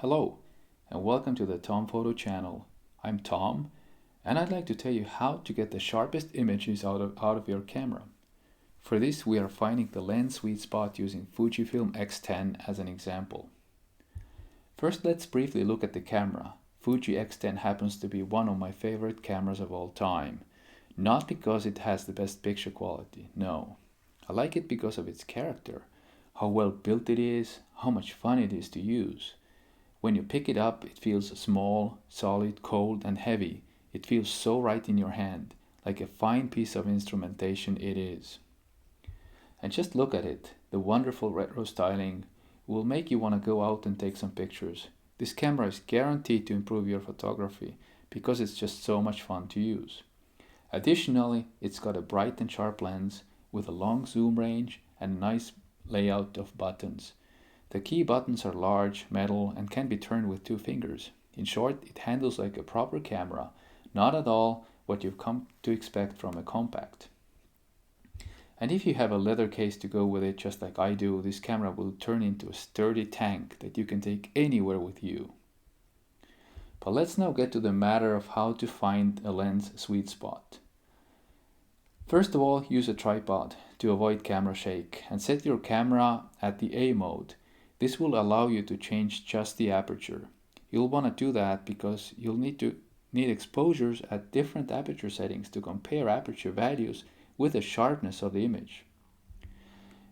Hello, and welcome to the Tom Photo channel. I'm Tom, and I'd like to tell you how to get the sharpest images out of your camera. For this, we are finding the lens sweet spot using Fujifilm X10 as an example. First, let's briefly look at the camera. Fuji X10 happens to be one of my favorite cameras of all time. Not because it has the best picture quality, no. I like it because of its character, how well built it is, how much fun it is to use. When you pick it up, it feels small, solid, cold, and heavy. It feels so right in your hand, like a fine piece of instrumentation it is. And just look at it, the wonderful retro styling will make you want to go out and take some pictures. This camera is guaranteed to improve your photography because it's just so much fun to use. Additionally, it's got a bright and sharp lens with a long zoom range and a nice layout of buttons. The key buttons are large, metal, and can be turned with 2 fingers. In short, it handles like a proper camera, not at all what you've come to expect from a compact. And if you have a leather case to go with it, just like I do, this camera will turn into a sturdy tank that you can take anywhere with you. But let's now get to the matter of how to find a lens sweet spot. First of all, use a tripod to avoid camera shake and set your camera at the A mode. This will allow you to change just the aperture. You'll want to do that because you'll need exposures at different aperture settings to compare aperture values with the sharpness of the image.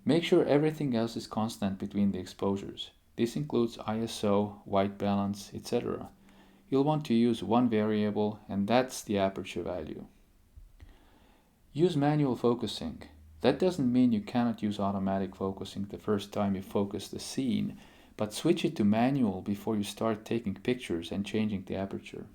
Make sure everything else is constant between the exposures. This includes ISO, white balance, etc. You'll want to use one variable, and that's the aperture value. Use manual focusing. That doesn't mean you cannot use automatic focusing the first time you focus the scene, but switch it to manual before you start taking pictures and changing the aperture.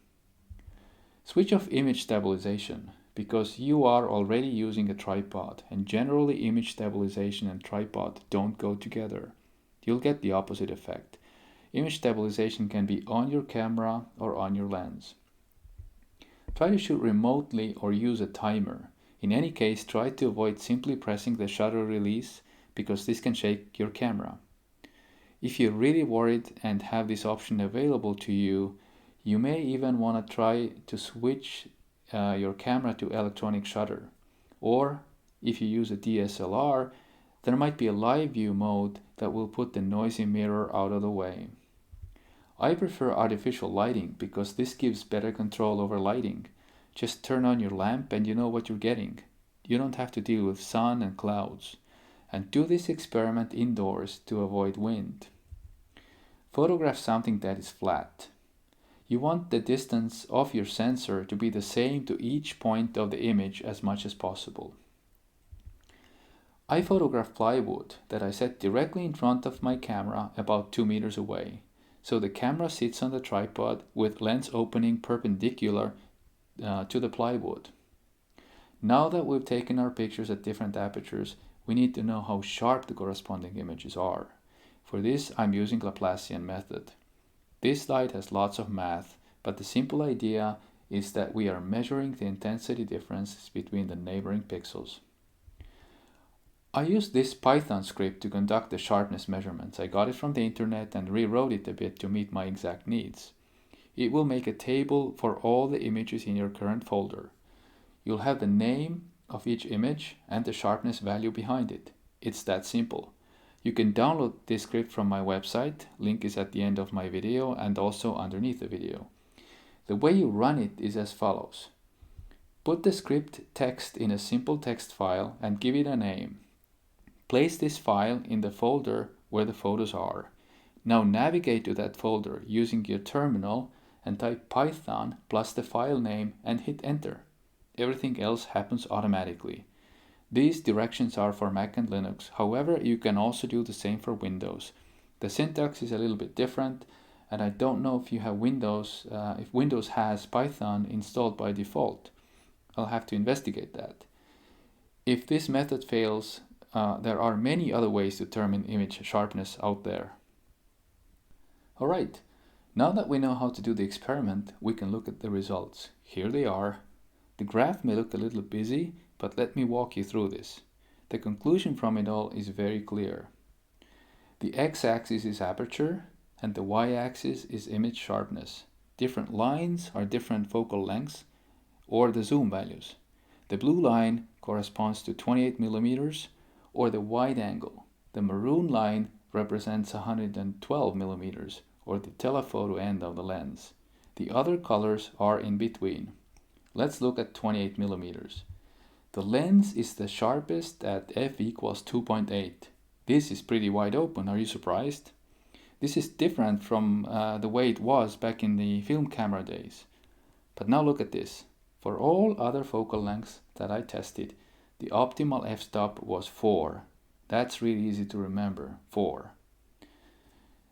Switch off image stabilization because you are already using a tripod, and generally image stabilization and tripod don't go together. You'll get the opposite effect. Image stabilization can be on your camera or on your lens. Try to shoot remotely or use a timer. In any case, try to avoid simply pressing the shutter release because this can shake your camera. If you're really worried and have this option available to you, you may even want to try to switch your camera to electronic shutter. Or if you use a DSLR, there might be a live view mode that will put the noisy mirror out of the way. I prefer artificial lighting because this gives better control over lighting. Just turn on your lamp and you know what you're getting. You don't have to deal with sun and clouds. And do this experiment indoors to avoid wind. Photograph something that is flat. You want the distance of your sensor to be the same to each point of the image as much as possible. I photograph plywood that I set directly in front of my camera about 2 meters away. So the camera sits on the tripod with lens opening perpendicular to the plywood. Now that we've taken our pictures at different apertures, we need to know how sharp the corresponding images are. For this, I'm using Laplacian method. This slide has lots of math, but the simple idea is that we are measuring the intensity differences between the neighboring pixels. I used this Python script to conduct the sharpness measurements. I got it from the internet and rewrote it a bit to meet my exact needs. It will make a table for all the images in your current folder. You'll have the name of each image and the sharpness value behind it. It's that simple. You can download this script from my website. Link is at the end of my video and also underneath the video. The way you run it is as follows. Put the script text in a simple text file and give it a name. Place this file in the folder where the photos are. Now navigate to that folder using your terminal and type Python plus the file name and hit enter. Everything else happens automatically. These directions are for Mac and Linux. However, you can also do the same for Windows. The syntax is a little bit different, and I don't know if you have Windows, if Windows has Python installed by default. I'll have to investigate that. If this method fails, there are many other ways to determine image sharpness out there. Alright, now that we know how to do the experiment, we can look at the results. Here they are. The graph may look a little busy, but let me walk you through this. The conclusion from it all is very clear. The x-axis is aperture, and the y-axis is image sharpness. Different lines are different focal lengths or the zoom values. The blue line corresponds to 28 millimeters or the wide angle. The maroon line represents 112 millimeters or the telephoto end of the lens. The other colors are in between. Let's look at 28 millimeters. The lens is the sharpest at f equals 2.8. This is pretty wide open. Are you surprised? This is different from the way it was back in the film camera days. But now look at this. For all other focal lengths that I tested, the optimal f-stop was 4. That's really easy to remember, 4.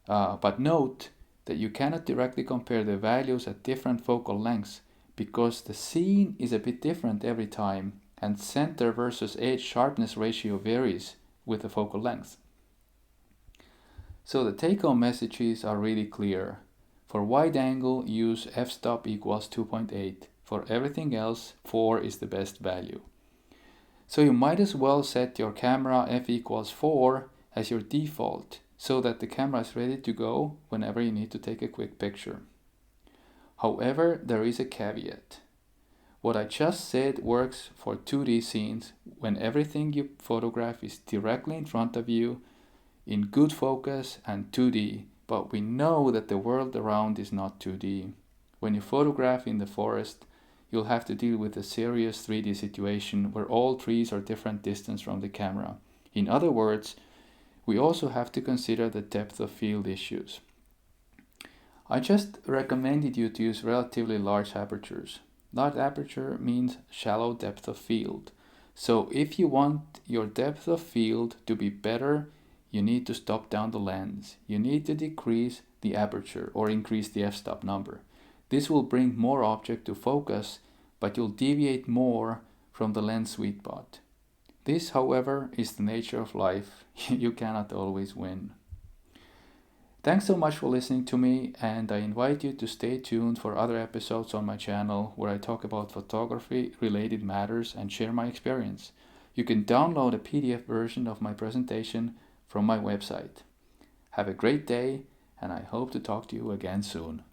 But note that you cannot directly compare the values at different focal lengths because the scene is a bit different every time and center versus edge sharpness ratio varies with the focal length. So the take-home messages are really clear. For wide angle, use f-stop equals 2.8. For everything else, 4 is the best value. So you might as well set your camera f equals 4 as your default so that the camera is ready to go whenever you need to take a quick picture. However, there is a caveat. What I just said works for 2D scenes when everything you photograph is directly in front of you in good focus and 2D, but we know that the world around is not 2D. When you photograph in the forest, you'll have to deal with a serious 3D situation where all trees are different distance from the camera. In other words, we also have to consider the depth of field issues. I just recommended you to use relatively large apertures. Large aperture means shallow depth of field. So if you want your depth of field to be better, you need to stop down the lens. You need to decrease the aperture or increase the f-stop number. This will bring more object to focus, but you'll deviate more from the lens sweet spot. This, however, is the nature of life. You cannot always win. Thanks so much for listening to me, and I invite you to stay tuned for other episodes on my channel where I talk about photography-related matters and share my experience. You can download a PDF version of my presentation from my website. Have a great day, and I hope to talk to you again soon.